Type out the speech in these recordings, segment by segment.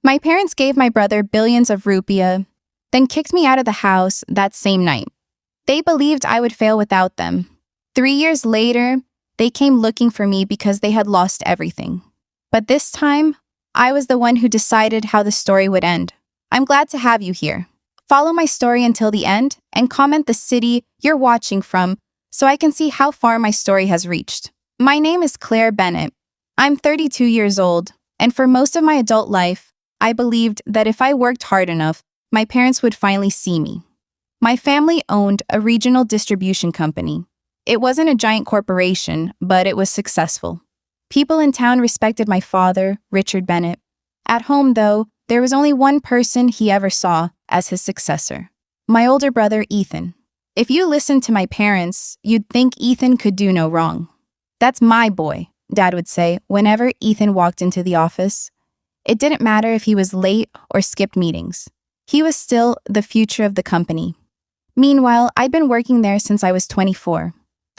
My parents gave my brother billions of rupiah, then kicked me out of the house that same night. They believed I would fail without them. 3 years later, they came looking for me because they had lost everything. But this time, I was the one who decided how the story would end. I'm glad to have you here. Follow my story until the end and comment the city you're watching from so I can see how far my story has reached. My name is Claire Bennett. I'm 32 years old, and for most of my adult life, I believed that if I worked hard enough, my parents would finally see me. My family owned a regional distribution company. It wasn't a giant corporation, but it was successful. People in town respected my father, Richard Bennett. At home, though, there was only one person he ever saw as his successor: my older brother, Ethan. If you listened to my parents, you'd think Ethan could do no wrong. "That's my boy," Dad would say whenever Ethan walked into the office. It didn't matter if he was late or skipped meetings. He was still the future of the company. Meanwhile, I'd been working there since I was 24.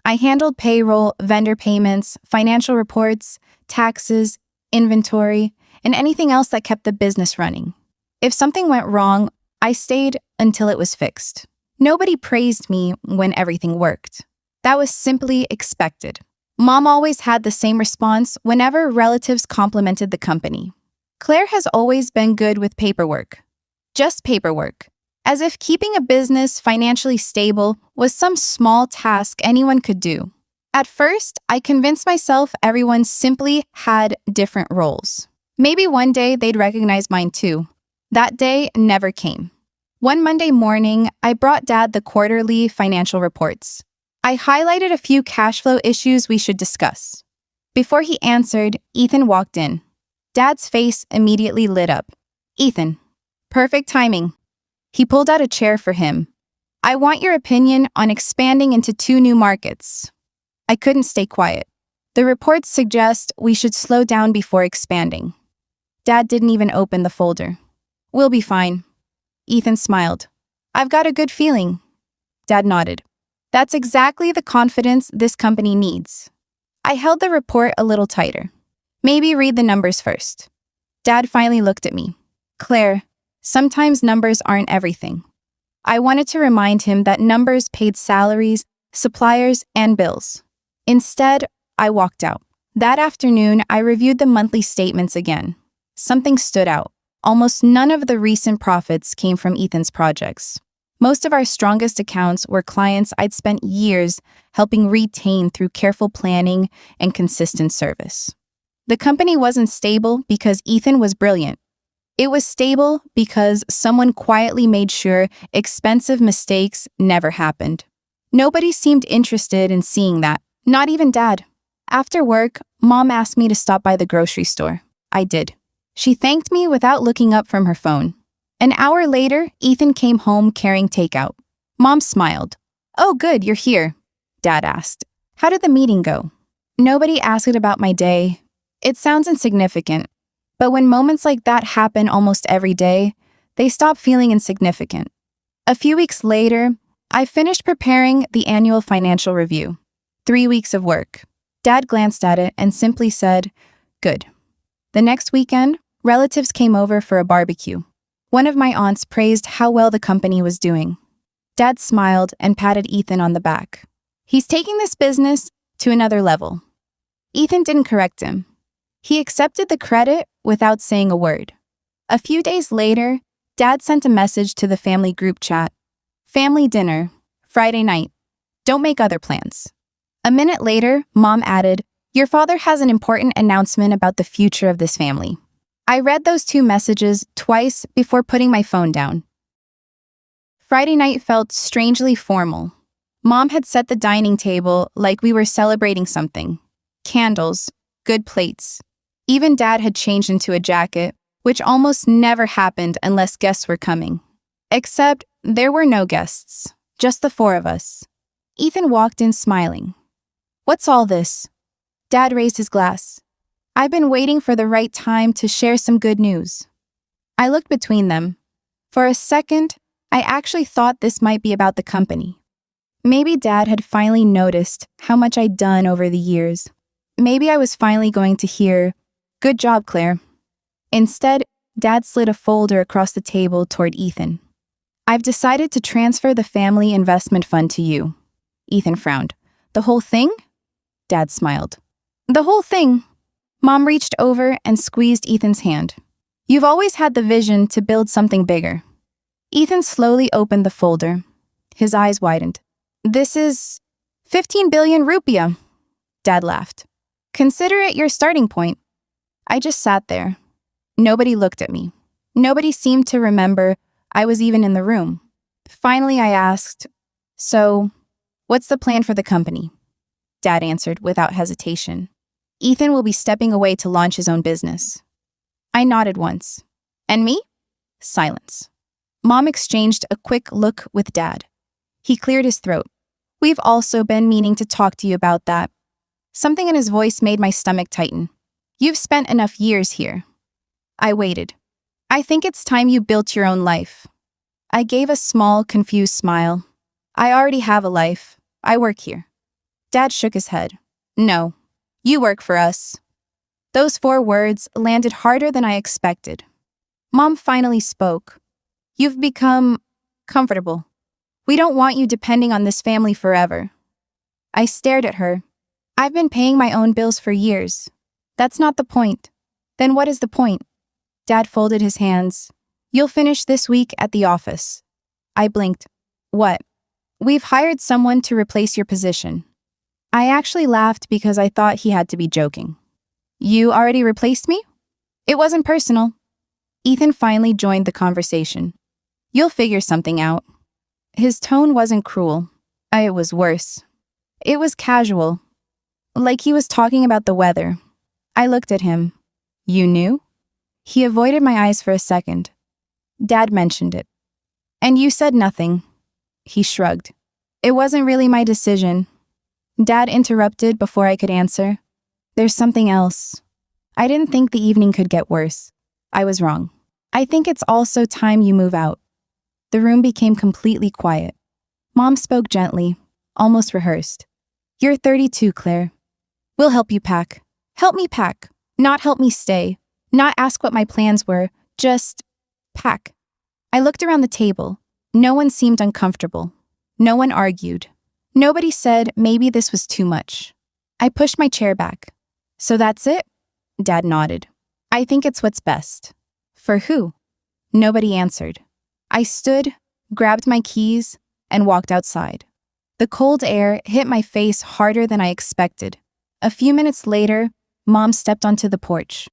I handled payroll, vendor payments, financial reports, taxes, inventory, and anything else that kept the business running. If something went wrong, I stayed until it was fixed. Nobody praised me when everything worked. That was simply expected. Mom always had the same response whenever relatives complimented the company. "Claire has always been good with paperwork." Just paperwork. As if keeping a business financially stable was some small task anyone could do. At first, I convinced myself everyone simply had different roles. Maybe one day they'd recognize mine too. That day never came. One Monday morning, I brought Dad the quarterly financial reports. I highlighted a few cash flow issues we should discuss. Before he answered, Ethan walked in. Dad's face immediately lit up. "Ethan, perfect timing." He pulled out a chair for him. "I want your opinion on expanding into 2 new markets." I couldn't stay quiet. "The reports suggest we should slow down before expanding." Dad didn't even open the folder. "We'll be fine." Ethan smiled. "I've got a good feeling." Dad nodded. "That's exactly the confidence this company needs." I held the report a little tighter. "Maybe read the numbers first." Dad finally looked at me. "Claire, sometimes numbers aren't everything." I wanted to remind him that numbers paid salaries, suppliers, and bills. Instead, I walked out. That afternoon, I reviewed the monthly statements again. Something stood out. Almost none of the recent profits came from Ethan's projects. Most of our strongest accounts were clients I'd spent years helping retain through careful planning and consistent service. The company wasn't stable because Ethan was brilliant. It was stable because someone quietly made sure expensive mistakes never happened. Nobody seemed interested in seeing that, not even Dad. After work, Mom asked me to stop by the grocery store. I did. She thanked me without looking up from her phone. An hour later, Ethan came home carrying takeout. Mom smiled. "Oh, good, you're here," Dad asked. "How did the meeting go?" Nobody asked about my day. It sounds insignificant, but when moments like that happen almost every day, they stop feeling insignificant. A few weeks later, I finished preparing the annual financial review. 3 weeks of work. Dad glanced at it and simply said, "Good." The next weekend, relatives came over for a barbecue. One of my aunts praised how well the company was doing. Dad smiled and patted Ethan on the back. "He's taking this business to another level." Ethan didn't correct him. He accepted the credit without saying a word. A few days later, Dad sent a message to the family group chat. "Family dinner, Friday night. Don't make other plans." A minute later, Mom added, "Your father has an important announcement about the future of this family." I read those 2 messages twice before putting my phone down. Friday night felt strangely formal. Mom had set the dining table like we were celebrating something. Candles, good plates. Even Dad had changed into a jacket, which almost never happened unless guests were coming. Except there were no guests, just the 4 of us. Ethan walked in smiling. "What's all this?" Dad raised his glass. "I've been waiting for the right time to share some good news." I looked between them. For a second, I actually thought this might be about the company. Maybe Dad had finally noticed how much I'd done over the years. Maybe I was finally going to hear, "Good job, Claire." Instead, Dad slid a folder across the table toward Ethan. I've decided to transfer the family investment fund to you. Ethan frowned. The whole thing? Dad smiled. The whole thing. Mom reached over and squeezed Ethan's hand. You've always had the vision to build something bigger. Ethan slowly opened the folder. His eyes widened. This is 15 billion rupiah. Dad laughed. Consider it your starting point. I just sat there. Nobody looked at me. Nobody seemed to remember I was even in the room. Finally, I asked, so, what's the plan for the company? Dad answered without hesitation. Ethan will be stepping away to launch his own business. I nodded once. And me? Silence. Mom exchanged a quick look with Dad. He cleared his throat. We've also been meaning to talk to you about that. Something in his voice made my stomach tighten. You've spent enough years here. I waited. I think it's time you built your own life. I gave a small, confused smile. I already have a life. I work here. Dad shook his head. No, you work for us. Those 4 words landed harder than I expected. Mom finally spoke. You've become comfortable. We don't want you depending on this family forever. I stared at her. I've been paying my own bills for years. That's not the point. Then what is the point? Dad folded his hands. You'll finish this week at the office. I blinked. What? We've hired someone to replace your position. I actually laughed because I thought he had to be joking. You already replaced me? It wasn't personal. Ethan finally joined the conversation. You'll figure something out. His tone wasn't cruel. It was worse. It was casual. Like he was talking about the weather. I looked at him. You knew? He avoided my eyes for a second. Dad mentioned it. And you said nothing. He shrugged. It wasn't really my decision. Dad interrupted before I could answer. There's something else. I didn't think the evening could get worse. I was wrong. I think it's also time you move out. The room became completely quiet. Mom spoke gently, almost rehearsed. You're 32, Claire. We'll help you pack. Help me pack, not help me stay. Not ask what my plans were, just pack. I looked around the table. No one seemed uncomfortable. No one argued. Nobody said maybe this was too much. I pushed my chair back. So that's it? Dad nodded. I think it's what's best. For who? Nobody answered. I stood, grabbed my keys, and walked outside. The cold air hit my face harder than I expected. A few minutes later, Mom stepped onto the porch.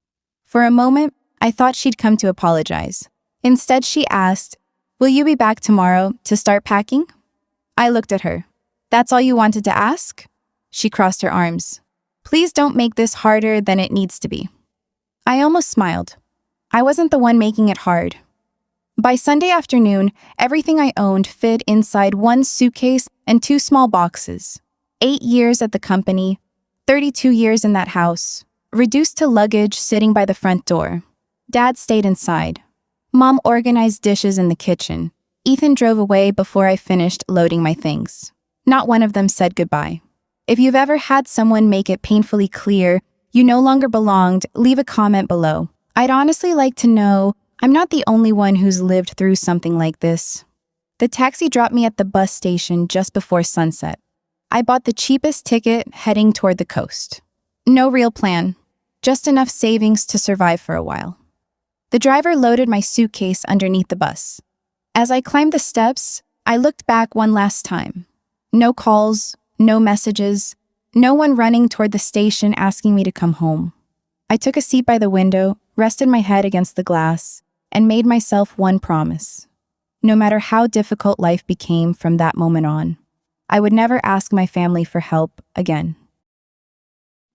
For a moment, I thought she'd come to apologize. Instead, she asked, Will you be back tomorrow to start packing? I looked at her. That's all you wanted to ask? She crossed her arms. Please don't make this harder than it needs to be. I almost smiled. I wasn't the one making it hard. By Sunday afternoon, everything I owned fit inside 1 suitcase and 2 small boxes. 8 years at the company, 32 years in that house, reduced to luggage sitting by the front door. Dad stayed inside. Mom organized dishes in the kitchen. Ethan drove away before I finished loading my things. Not one of them said goodbye. If you've ever had someone make it painfully clear you no longer belonged, leave a comment below. I'd honestly like to know I'm not the only one who's lived through something like this. The taxi dropped me at the bus station just before sunset. I bought the cheapest ticket heading toward the coast. No real plan, just enough savings to survive for a while. The driver loaded my suitcase underneath the bus. As I climbed the steps, I looked back one last time. No calls, no messages, no one running toward the station asking me to come home. I took a seat by the window, rested my head against the glass, and made myself one promise. No matter how difficult life became from that moment on, I would never ask my family for help again.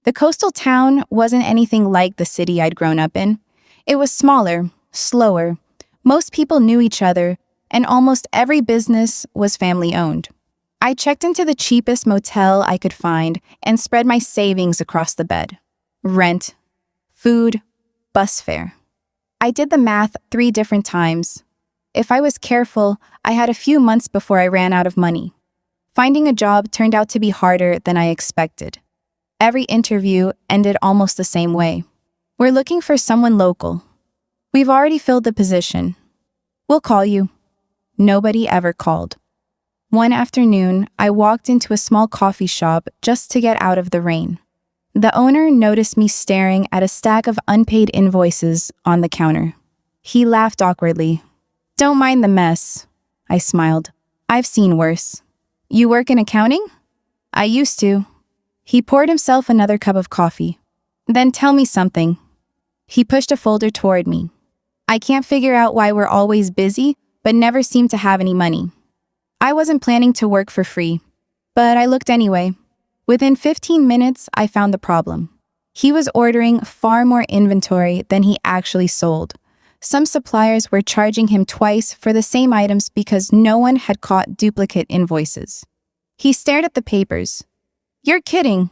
The coastal town wasn't anything like the city I'd grown up in. It was smaller, slower. Most people knew each other, and almost every business was family-owned. I checked into the cheapest motel I could find and spread my savings across the bed. Rent, food, bus fare. I did the math 3 different times. If I was careful, I had a few months before I ran out of money. Finding a job turned out to be harder than I expected. Every interview ended almost the same way. We're looking for someone local. We've already filled the position. We'll call you. Nobody ever called. One afternoon, I walked into a small coffee shop just to get out of the rain. The owner noticed me staring at a stack of unpaid invoices on the counter. He laughed awkwardly. "Don't mind the mess." I smiled. "I've seen worse." "You work in accounting?" "I used to." He poured himself another cup of coffee. "Then tell me something." He pushed a folder toward me. "I can't figure out why we're always busy, but never seem to have any money." I wasn't planning to work for free, but I looked anyway. Within 15 minutes, I found the problem. He was ordering far more inventory than he actually sold. Some suppliers were charging him twice for the same items because no one had caught duplicate invoices. He stared at the papers. "You're kidding."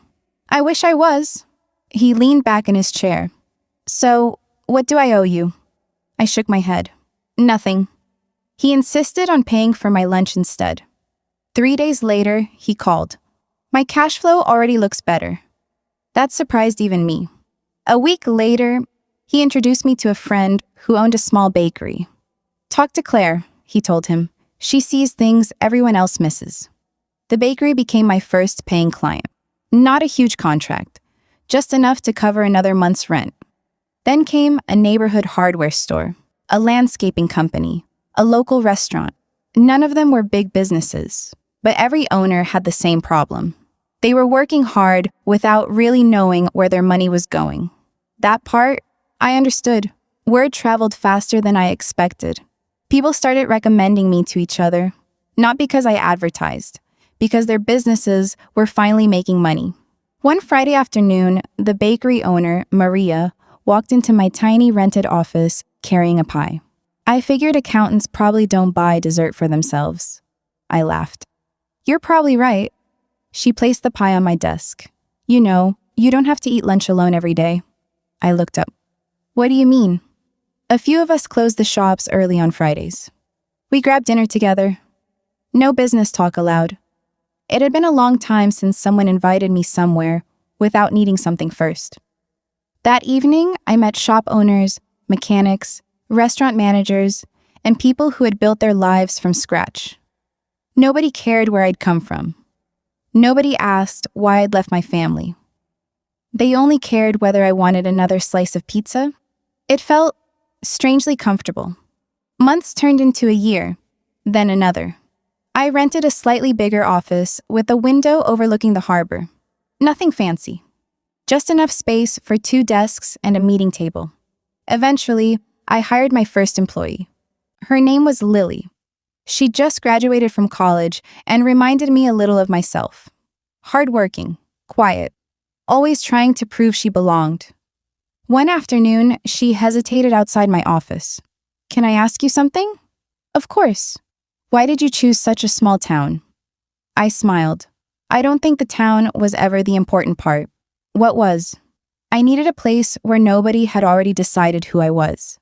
"I wish I was." He leaned back in his chair. "So, what do I owe you?" I shook my head. "Nothing." He insisted on paying for my lunch instead. 3 days later, he called. "My cash flow already looks better." That surprised even me. A week later, he introduced me to a friend who owned a small bakery. "Talk to Claire," he told him. "She sees things everyone else misses." The bakery became my first paying client. Not a huge contract, just enough to cover another month's rent. Then came a neighborhood hardware store, a landscaping company, a local restaurant. None of them were big businesses, but every owner had the same problem. They were working hard without really knowing where their money was going. That part, I understood. Word traveled faster than I expected. People started recommending me to each other, not because I advertised, because their businesses were finally making money. One Friday afternoon, the bakery owner, Maria, walked into my tiny rented office carrying a pie. I figured accountants probably don't buy dessert for themselves. I laughed. "You're probably right." She placed the pie on my desk. "You know, you don't have to eat lunch alone every day." I looked up. "What do you mean?" "A few of us closed the shops early on Fridays. We grabbed dinner together. No business talk allowed." It had been a long time since someone invited me somewhere without needing something first. That evening, I met shop owners, mechanics, restaurant managers, and people who had built their lives from scratch. Nobody cared where I'd come from. Nobody asked why I'd left my family. They only cared whether I wanted another slice of pizza. It felt strangely comfortable. Months turned into a year, then another. I rented a slightly bigger office with a window overlooking the harbor. Nothing fancy. Just enough space for 2 desks and a meeting table. Eventually, I hired my first employee. Her name was Lily. She just graduated from college and reminded me a little of myself. Hardworking, quiet, always trying to prove she belonged. One afternoon, she hesitated outside my office. "Can I ask you something?" "Of course." "Why did you choose such a small town?" I smiled. I don't think the town was ever the important part. What was? I needed a place where nobody had already decided who I was.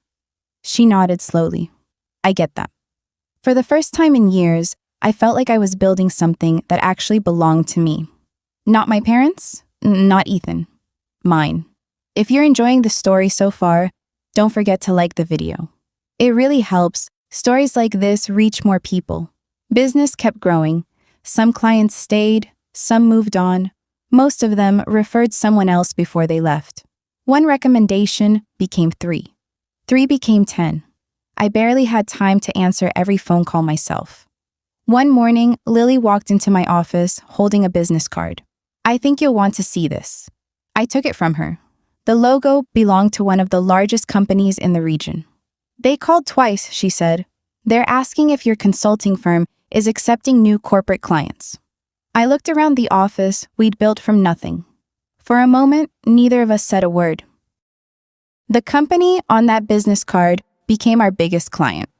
She nodded slowly. "I get that." For the first time in years, I felt like I was building something that actually belonged to me. Not my parents, not Ethan. Mine. If you're enjoying the story so far, don't forget to like the video. It really helps. Stories like this reach more people. Business kept growing. Some clients stayed, some moved on. Most of them referred someone else before they left. One recommendation became 3. 3 became 10. I barely had time to answer every phone call myself. One morning, Lily walked into my office holding a business card. "I think you'll want to see this." I took it from her. The logo belonged to one of the largest companies in the region. "They called twice," she said. "They're asking if your consulting firm is accepting new corporate clients." I looked around the office we'd built from nothing. For a moment, neither of us said a word. The company on that business card became our biggest client.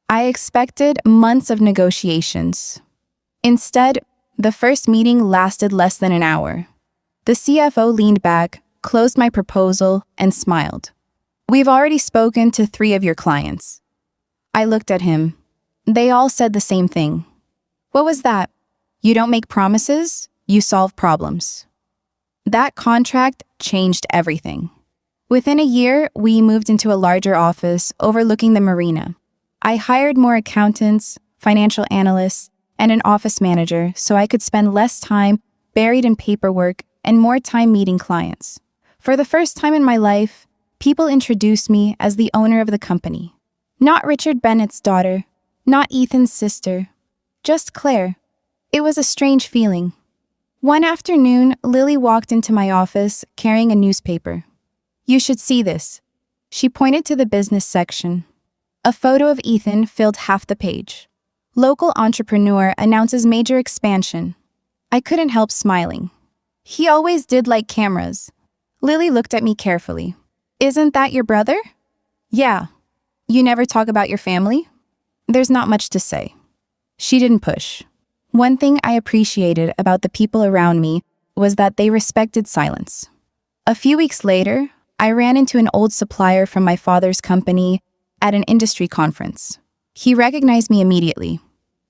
I expected months of negotiations. Instead, the first meeting lasted less than an hour. The CFO leaned back, closed my proposal, and smiled. "We've already spoken to 3 of your clients." I looked at him. They all said the same thing. What was that? You don't make promises, you solve problems. That contract changed everything. Within a year, we moved into a larger office overlooking the marina. I hired more accountants, financial analysts, and an office manager so I could spend less time buried in paperwork and more time meeting clients. For the first time in my life, people introduced me as the owner of the company. Not Richard Bennett's daughter, not Ethan's sister, just Claire. It was a strange feeling. One afternoon, Lily walked into my office carrying a newspaper. "You should see this." She pointed to the business section. A photo of Ethan filled half the page. Local entrepreneur announces major expansion. I couldn't help smiling. He always did like cameras. Lily looked at me carefully. "Isn't that your brother?" "Yeah." "You never talk about your family?" "There's not much to say." She didn't push. One thing I appreciated about the people around me was that they respected silence. A few weeks later, I ran into an old supplier from my father's company at an industry conference. He recognized me immediately.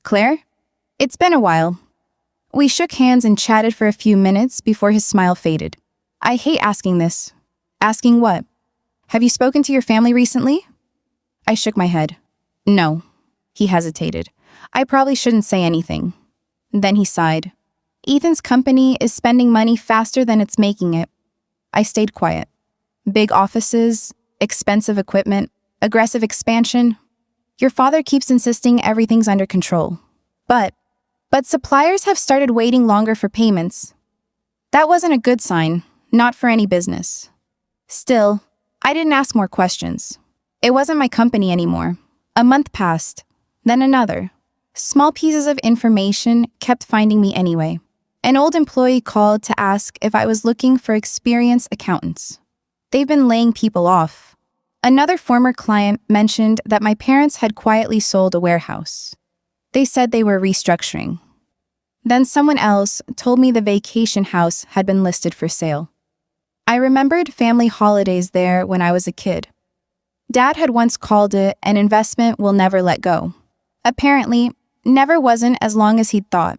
"Claire?" "It's been a while." We shook hands and chatted for a few minutes before his smile faded. "I hate asking this." "Asking what?" "Have you spoken to your family recently?" I shook my head. "No." He hesitated. "I probably shouldn't say anything." Then he sighed. "Ethan's company is spending money faster than it's making it." I stayed quiet. Big offices, expensive equipment, aggressive expansion. Your father keeps insisting everything's under control. But suppliers have started waiting longer for payments. That wasn't a good sign, not for any business. Still, I didn't ask more questions. It wasn't my company anymore. A month passed, then another. Small pieces of information kept finding me anyway. An old employee called to ask if I was looking for experienced accountants. They've been laying people off. Another former client mentioned that my parents had quietly sold a warehouse. They said they were restructuring. Then someone else told me the vacation house had been listed for sale. I remembered family holidays there when I was a kid. Dad had once called it an investment we'll never let go. Apparently, never wasn't as long as he'd thought.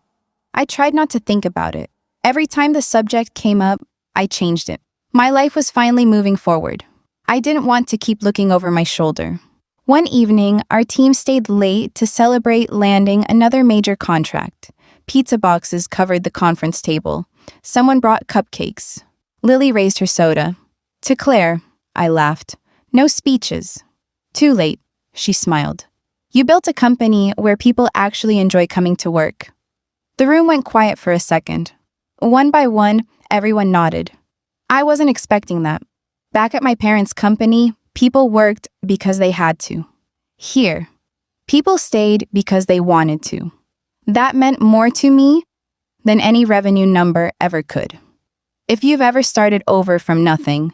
I tried not to think about it. Every time the subject came up, I changed it. My life was finally moving forward. I didn't want to keep looking over my shoulder. One evening, our team stayed late to celebrate landing another major contract. Pizza boxes covered the conference table. Someone brought cupcakes. Lily raised her soda. "To Claire," I laughed. "No speeches." "Too late," she smiled. "You built a company where people actually enjoy coming to work." The room went quiet for a second. One by one, everyone nodded. I wasn't expecting that. Back at my parents' company, people worked because they had to. Here, people stayed because they wanted to. That meant more to me than any revenue number ever could. If you've ever started over from nothing,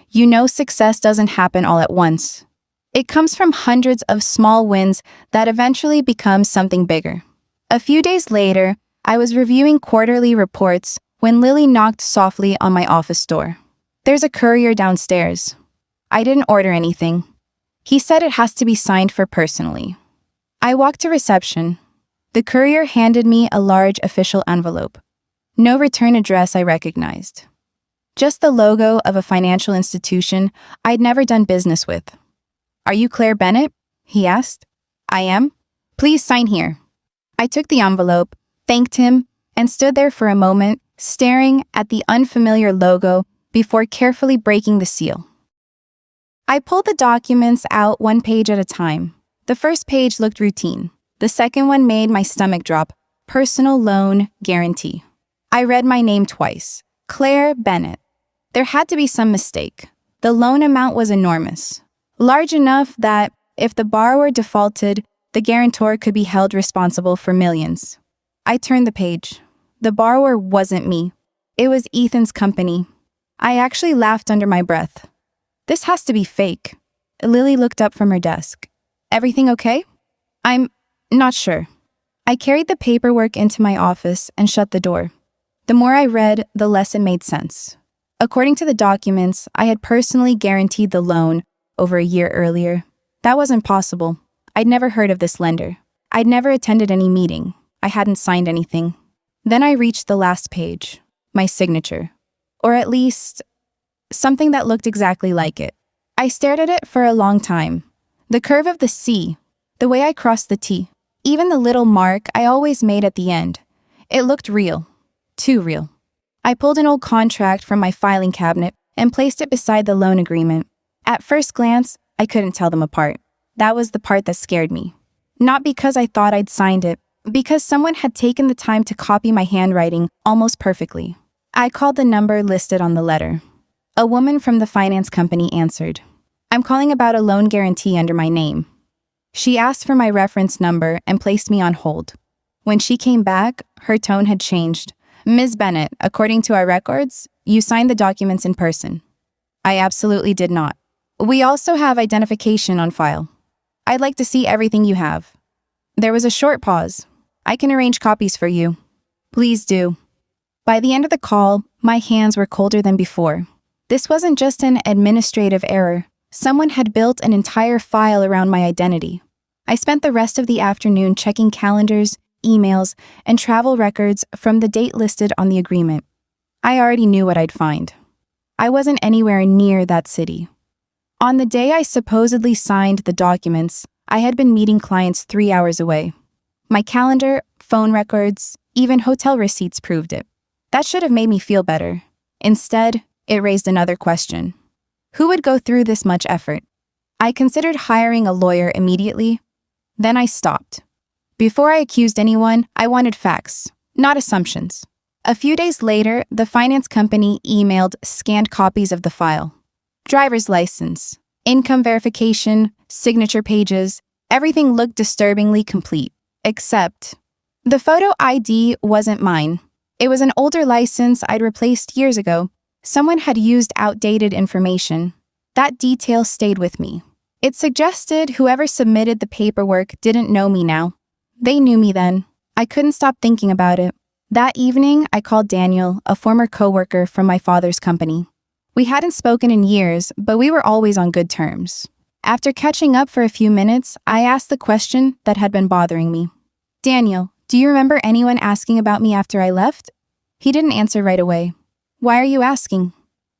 you know success doesn't happen all at once. It comes from hundreds of small wins that eventually become something bigger. A few days later, I was reviewing quarterly reports when Lily knocked softly on my office door. "There's a courier downstairs." I didn't order anything. He said it has to be signed for personally. I walked to reception. The courier handed me a large official envelope. No return address I recognized. Just the logo of a financial institution I'd never done business with. "Are you Claire Bennett?" he asked. "I am." "Please sign here." I took the envelope, thanked him, and stood there for a moment, staring at the unfamiliar logo before carefully breaking the seal. I pulled the documents out one page at a time. The first page looked routine. The second one made my stomach drop. Personal loan guarantee. I read my name twice. Claire Bennett. There had to be some mistake. The loan amount was enormous. Large enough that, if the borrower defaulted, the guarantor could be held responsible for millions. I turned the page. The borrower wasn't me. It was Ethan's company. I actually laughed under my breath. This has to be fake. Lily looked up from her desk. "Everything okay?" "I'm not sure." I carried the paperwork into my office and shut the door. The more I read, the less it made sense. According to the documents, I had personally guaranteed the loan over a year earlier. That wasn't possible. I'd never heard of this lender. I'd never attended any meeting. I hadn't signed anything. Then I reached the last page, my signature. Or at least, something that looked exactly like it. I stared at it for a long time. The curve of the C, the way I crossed the T, even the little mark I always made at the end. It looked real. Too real. I pulled an old contract from my filing cabinet and placed it beside the loan agreement. At first glance, I couldn't tell them apart. That was the part that scared me. Not because I thought I'd signed it, because someone had taken the time to copy my handwriting almost perfectly. I called the number listed on the letter. A woman from the finance company answered. I'm calling about a loan guarantee under my name. She asked for my reference number and placed me on hold. When she came back, her tone had changed. Ms. Bennett, according to our records, you signed the documents in person. I absolutely did not. We also have identification on file. I'd like to see everything you have. There was a short pause. I can arrange copies for you. Please do. By the end of the call, my hands were colder than before. This wasn't just an administrative error. Someone had built an entire file around my identity. I spent the rest of the afternoon checking calendars, emails, and travel records from the date listed on the agreement. I already knew what I'd find. I wasn't anywhere near that city. On the day I supposedly signed the documents, I had been meeting clients 3 hours away. My calendar, phone records, even hotel receipts proved it. That should have made me feel better. Instead, it raised another question. Who would go through this much effort? I considered hiring a lawyer immediately. Then I stopped. Before I accused anyone, I wanted facts, not assumptions. A few days later, the finance company emailed scanned copies of the file. Driver's license, income verification, signature pages, everything looked disturbingly complete. Except, the photo ID wasn't mine. It was an older license I'd replaced years ago. Someone had used outdated information. That detail stayed with me. It suggested whoever submitted the paperwork didn't know me now. They knew me then. I couldn't stop thinking about it. That evening, I called Daniel, a former coworker from my father's company. We hadn't spoken in years, but we were always on good terms. After catching up for a few minutes, I asked the question that had been bothering me. Daniel, do you remember anyone asking about me after I left? He didn't answer right away. Why are you asking?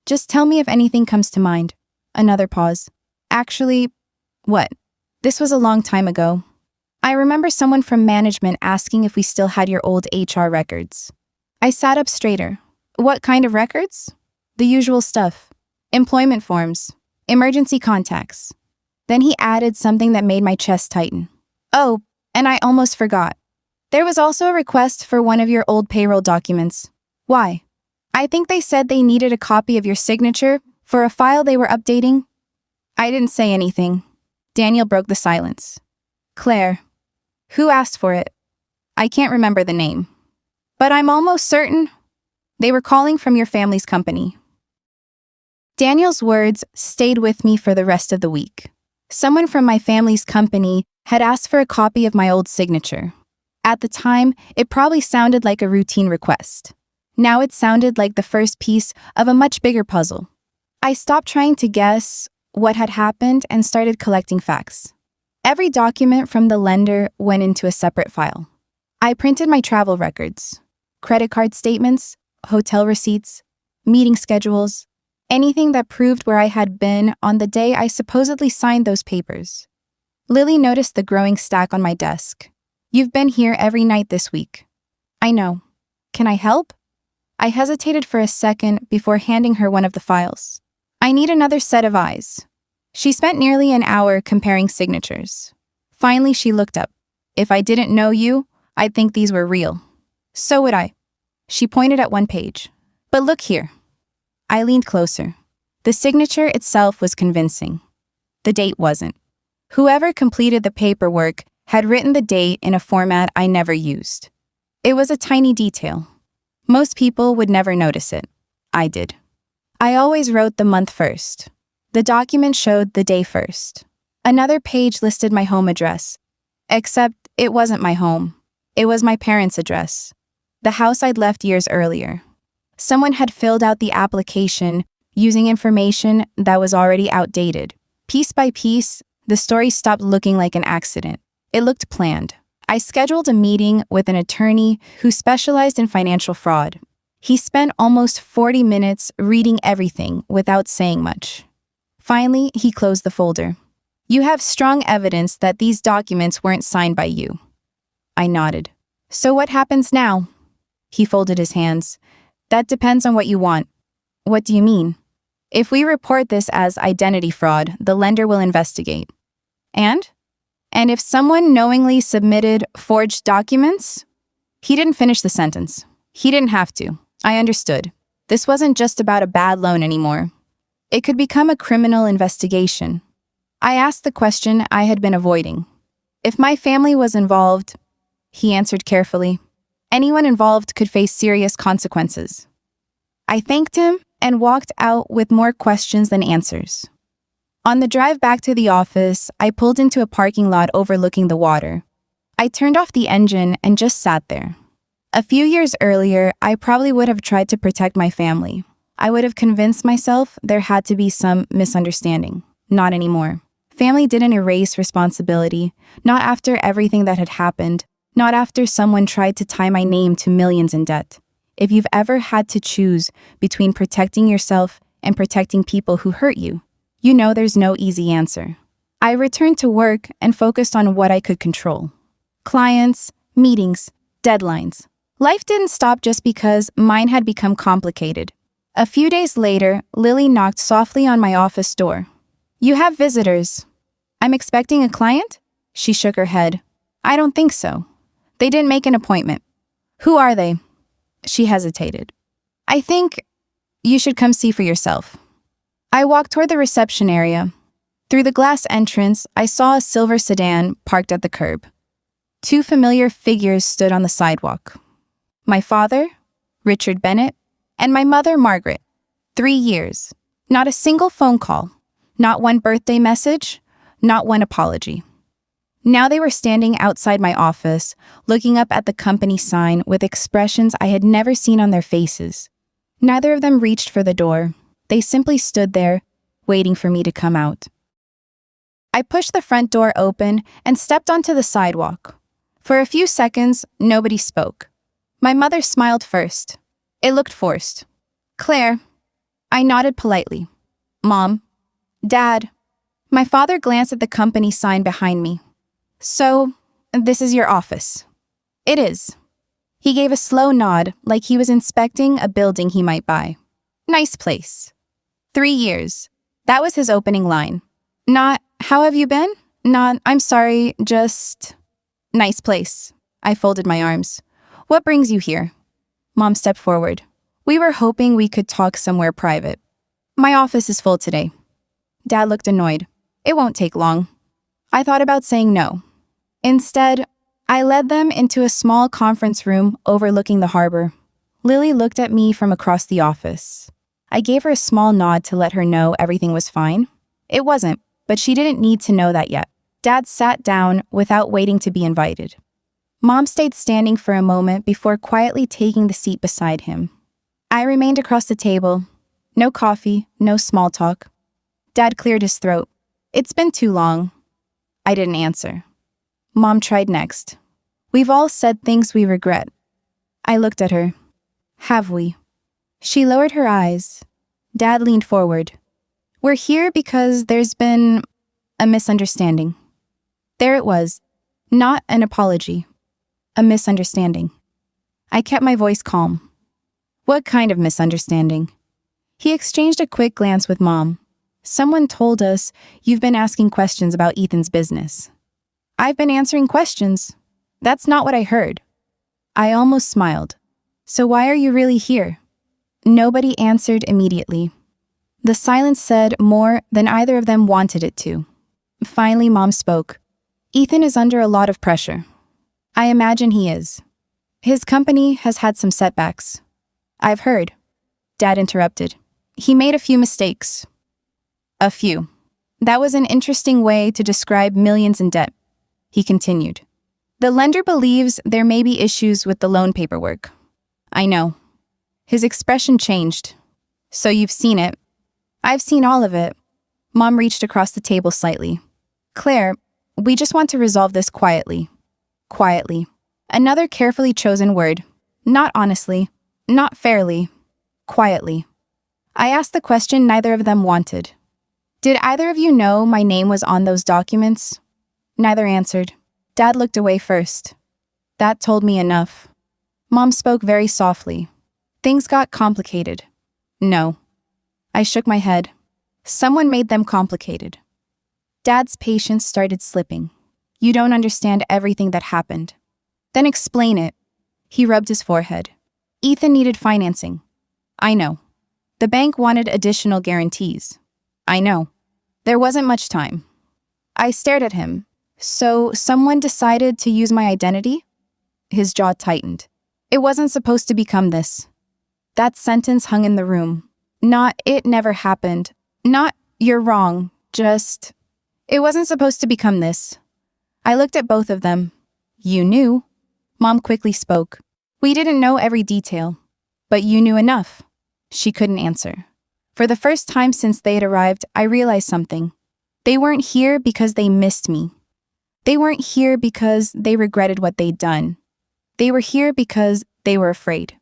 Just tell me if anything comes to mind. Another pause. Actually, what? This was a long time ago. I remember someone from management asking if we still had your old HR records. I sat up straighter. What kind of records? The usual stuff. Employment forms. Emergency contacts. Then he added something that made my chest tighten. Oh, and I almost forgot. There was also a request for one of your old payroll documents. Why? I think they said they needed a copy of your signature for a file they were updating. I didn't say anything. Daniel broke the silence. Claire. Who asked for it? I can't remember the name. But I'm almost certain they were calling from your family's company. Daniel's words stayed with me for the rest of the week. Someone from my family's company had asked for a copy of my old signature. At the time, it probably sounded like a routine request. Now it sounded like the first piece of a much bigger puzzle. I stopped trying to guess what had happened and started collecting facts. Every document from the lender went into a separate file. I printed my travel records, credit card statements, hotel receipts, meeting schedules, anything that proved where I had been on the day I supposedly signed those papers. Lily noticed the growing stack on my desk. You've been here every night this week. I know. Can I help? I hesitated for a second before handing her one of the files. I need another set of eyes. She spent nearly an hour comparing signatures. Finally, she looked up. If I didn't know you, I'd think these were real. So would I. She pointed at one page. But look here. I leaned closer. The signature itself was convincing. The date wasn't. Whoever completed the paperwork had written the date in a format I never used. It was a tiny detail. Most people would never notice it. I did. I always wrote the month first. The document showed the day first. Another page listed my home address. Except it wasn't my home. It was my parents' address. The house I'd left years earlier. Someone had filled out the application using information that was already outdated. Piece by piece, the story stopped looking like an accident. It looked planned. I scheduled a meeting with an attorney who specialized in financial fraud. He spent almost 40 minutes reading everything without saying much. Finally, he closed the folder. You have strong evidence that these documents weren't signed by you. I nodded. So what happens now? He folded his hands. That depends on what you want. What do you mean? If we report this as identity fraud, the lender will investigate. And? And if someone knowingly submitted forged documents? He didn't finish the sentence. He didn't have to. I understood. This wasn't just about a bad loan anymore. It could become a criminal investigation. I asked the question I had been avoiding. If my family was involved, he answered carefully, anyone involved could face serious consequences. I thanked him and walked out with more questions than answers. On the drive back to the office, I pulled into a parking lot overlooking the water. I turned off the engine and just sat there. A few years earlier, I probably would have tried to protect my family. I would have convinced myself there had to be some misunderstanding. Not anymore. Family didn't erase responsibility, not after everything that had happened, not after someone tried to tie my name to millions in debt. If you've ever had to choose between protecting yourself and protecting people who hurt you, you know there's no easy answer. I returned to work and focused on what I could control. Clients, meetings, deadlines. Life didn't stop just because mine had become complicated. A few days later, Lily knocked softly on my office door. You have visitors. I'm expecting a client? She shook her head. I don't think so. They didn't make an appointment. Who are they? She hesitated. I think you should come see for yourself. I walked toward the reception area. Through the glass entrance, I saw a silver sedan parked at the curb. Two familiar figures stood on the sidewalk. My father, Richard Bennett, and my mother, Margaret. 3 years. Not a single phone call. Not one birthday message. Not one apology. Now they were standing outside my office, looking up at the company sign with expressions I had never seen on their faces. Neither of them reached for the door. They simply stood there, waiting for me to come out. I pushed the front door open and stepped onto the sidewalk. For a few seconds, nobody spoke. My mother smiled first. It looked forced. Claire. I nodded politely. Mom. Dad. My father glanced at the company sign behind me. So, this is your office. It is. He gave a slow nod, like he was inspecting a building he might buy. Nice place. 3 years. That was his opening line. Not, how have you been? Not, I'm sorry, just... Nice place. I folded my arms. What brings you here? Mom stepped forward. We were hoping we could talk somewhere private. My office is full today. Dad looked annoyed. It won't take long. I thought about saying no. Instead, I led them into a small conference room overlooking the harbor. Lily looked at me from across the office. I gave her a small nod to let her know everything was fine. It wasn't, but she didn't need to know that yet. Dad sat down without waiting to be invited. Mom stayed standing for a moment before quietly taking the seat beside him. I remained across the table. No coffee, no small talk. Dad cleared his throat. It's been too long. I didn't answer. Mom tried next. We've all said things we regret. I looked at her. Have we? She lowered her eyes. Dad leaned forward. We're here because there's been a misunderstanding. There it was. Not an apology. A misunderstanding. I kept my voice calm. What kind of misunderstanding? He exchanged a quick glance with Mom. Someone told us you've been asking questions about Ethan's business. I've been answering questions. That's not what I heard. I almost smiled. So why are you really here? Nobody answered immediately. The silence said more than either of them wanted it to. Finally, Mom spoke. Ethan is under a lot of pressure. I imagine he is. His company has had some setbacks. I've heard. Dad interrupted. He made a few mistakes. A few. That was an interesting way to describe millions in debt. He continued. The lender believes there may be issues with the loan paperwork. I know. His expression changed. So you've seen it. I've seen all of it. Mom reached across the table slightly. Claire, we just want to resolve this quietly. Quietly. Another carefully chosen word. Not honestly. Not fairly. Quietly. I asked the question neither of them wanted. Did either of you know my name was on those documents? Neither answered. Dad looked away first. That told me enough. Mom spoke very softly. Things got complicated. No. I shook my head. Someone made them complicated. Dad's patience started slipping. You don't understand everything that happened. Then explain it. He rubbed his forehead. Ethan needed financing. I know. The bank wanted additional guarantees. I know. There wasn't much time. I stared at him. So someone decided to use my identity? His jaw tightened. It wasn't supposed to become this. That sentence hung in the room. Not, it never happened. Not, you're wrong. Just, it wasn't supposed to become this. I looked at both of them. You knew. Mom quickly spoke. We didn't know every detail. But you knew enough. She couldn't answer. For the first time since they had arrived, I realized something. They weren't here because they missed me. They weren't here because they regretted what they'd done. They were here because they were afraid.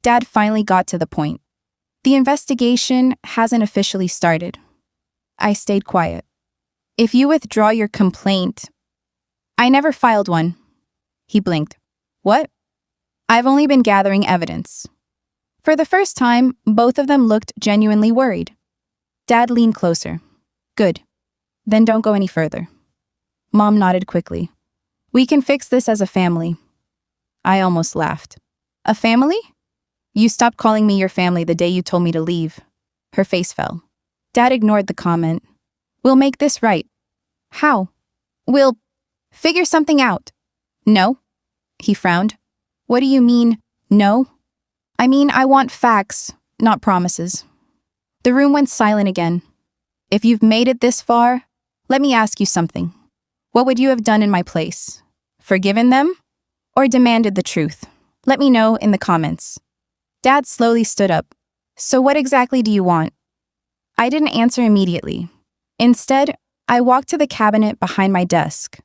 Dad finally got to the point. The investigation hasn't officially started. I stayed quiet. If you withdraw your complaint... I never filed one. He blinked. What? I've only been gathering evidence. For the first time, both of them looked genuinely worried. Dad leaned closer. Good. Then don't go any further. Mom nodded quickly. We can fix this as a family. I almost laughed. A family? You stopped calling me your family the day you told me to leave. Her face fell. Dad ignored the comment. We'll make this right. How? We'll figure something out. No? He frowned. What do you mean, no? I mean, I want facts, not promises. The room went silent again. If you've made it this far, let me ask you something. What would you have done in my place? Forgiven them? Or demanded the truth? Let me know in the comments. Dad slowly stood up. So what exactly do you want? I didn't answer immediately. Instead, I walked to the cabinet behind my desk.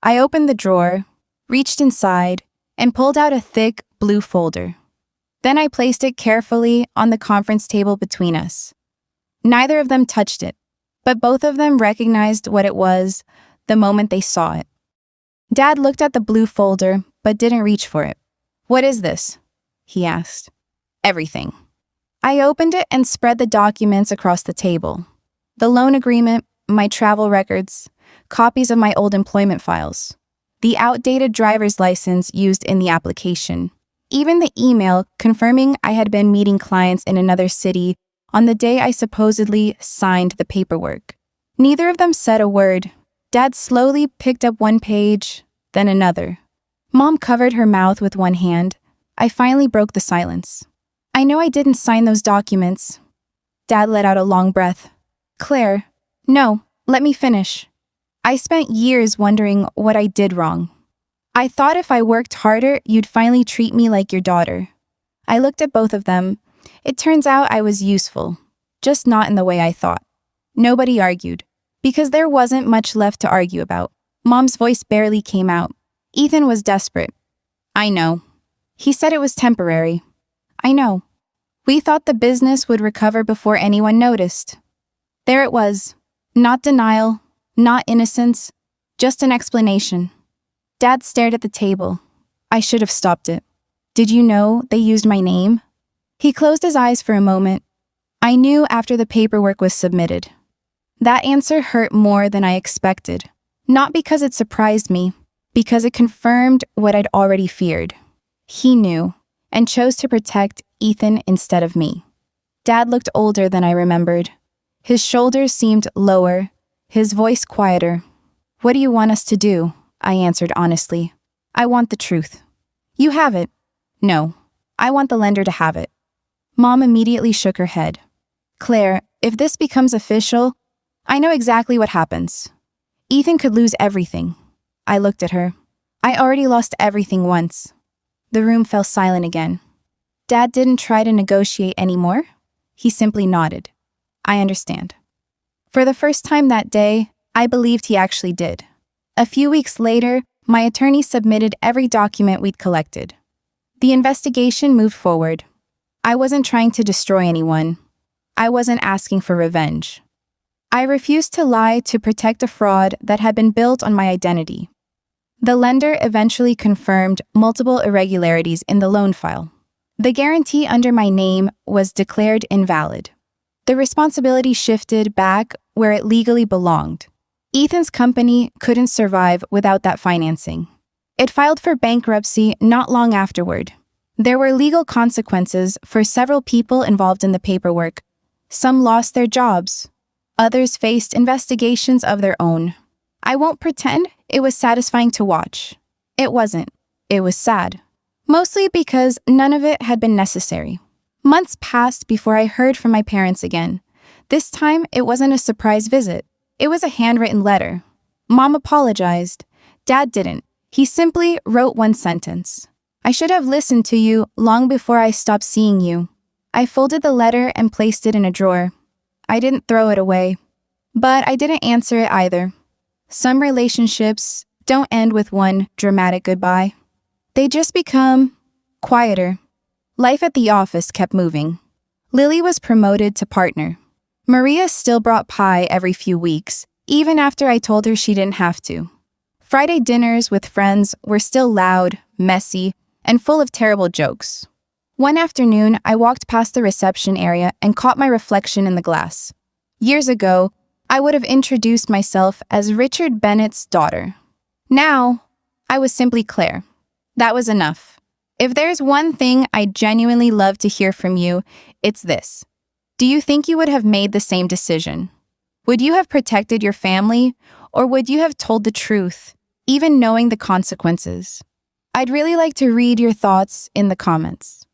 I opened the drawer, reached inside, and pulled out a thick blue folder. Then I placed it carefully on the conference table between us. Neither of them touched it, but both of them recognized what it was the moment they saw it. Dad looked at the blue folder, but didn't reach for it. What is this? He asked. Everything. I opened it and spread the documents across the table. The loan agreement, my travel records, copies of my old employment files, the outdated driver's license used in the application, even the email confirming I had been meeting clients in another city on the day I supposedly signed the paperwork. Neither of them said a word. Dad slowly picked up one page, then another. Mom covered her mouth with one hand. I finally broke the silence. I know I didn't sign those documents. Dad let out a long breath. Claire, no, let me finish. I spent years wondering what I did wrong. I thought if I worked harder, you'd finally treat me like your daughter. I looked at both of them. It turns out I was useful, just not in the way I thought. Nobody argued, because there wasn't much left to argue about. Mom's voice barely came out. Ethan was desperate. I know. He said it was temporary. I know. We thought the business would recover before anyone noticed. There it was. Not denial, not innocence, just an explanation. Dad stared at the table. I should have stopped it. Did you know they used my name? He closed his eyes for a moment. I knew after the paperwork was submitted. That answer hurt more than I expected. Not because it surprised me, because it confirmed what I'd already feared. He knew, and chose to protect Ethan instead of me. Dad looked older than I remembered. His shoulders seemed lower, his voice quieter. What do you want us to do? I answered honestly. I want the truth. You have it. No, I want the lender to have it. Mom immediately shook her head. Claire, if this becomes official, I know exactly what happens. Ethan could lose everything. I looked at her. I already lost everything once. The room fell silent again. Dad didn't try to negotiate anymore. He simply nodded. I understand. For the first time that day, I believed he actually did. A few weeks later, my attorney submitted every document we'd collected. The investigation moved forward. I wasn't trying to destroy anyone. I wasn't asking for revenge. I refused to lie to protect a fraud that had been built on my identity. The lender eventually confirmed multiple irregularities in the loan file. The guarantee under my name was declared invalid. The responsibility shifted back where it legally belonged. Ethan's company couldn't survive without that financing. It filed for bankruptcy not long afterward. There were legal consequences for several people involved in the paperwork. Some lost their jobs. Others faced investigations of their own. I won't pretend it was satisfying to watch. It wasn't. It was sad. Mostly because none of it had been necessary. Months passed before I heard from my parents again. This time, it wasn't a surprise visit. It was a handwritten letter. Mom apologized. Dad didn't. He simply wrote one sentence. I should have listened to you long before I stopped seeing you. I folded the letter and placed it in a drawer. I didn't throw it away. But I didn't answer it either. Some relationships don't end with one dramatic goodbye. They just become quieter. Life at the office kept moving. Lily was promoted to partner. Maria still brought pie every few weeks, even after I told her she didn't have to. Friday dinners with friends were still loud, messy, and full of terrible jokes. One afternoon, I walked past the reception area and caught my reflection in the glass. Years ago, I would have introduced myself as Richard Bennett's daughter. Now, I was simply Claire. That was enough. If there's one thing I genuinely love to hear from you, it's this. Do you think you would have made the same decision? Would you have protected your family, or would you have told the truth, even knowing the consequences? I'd really like to read your thoughts in the comments.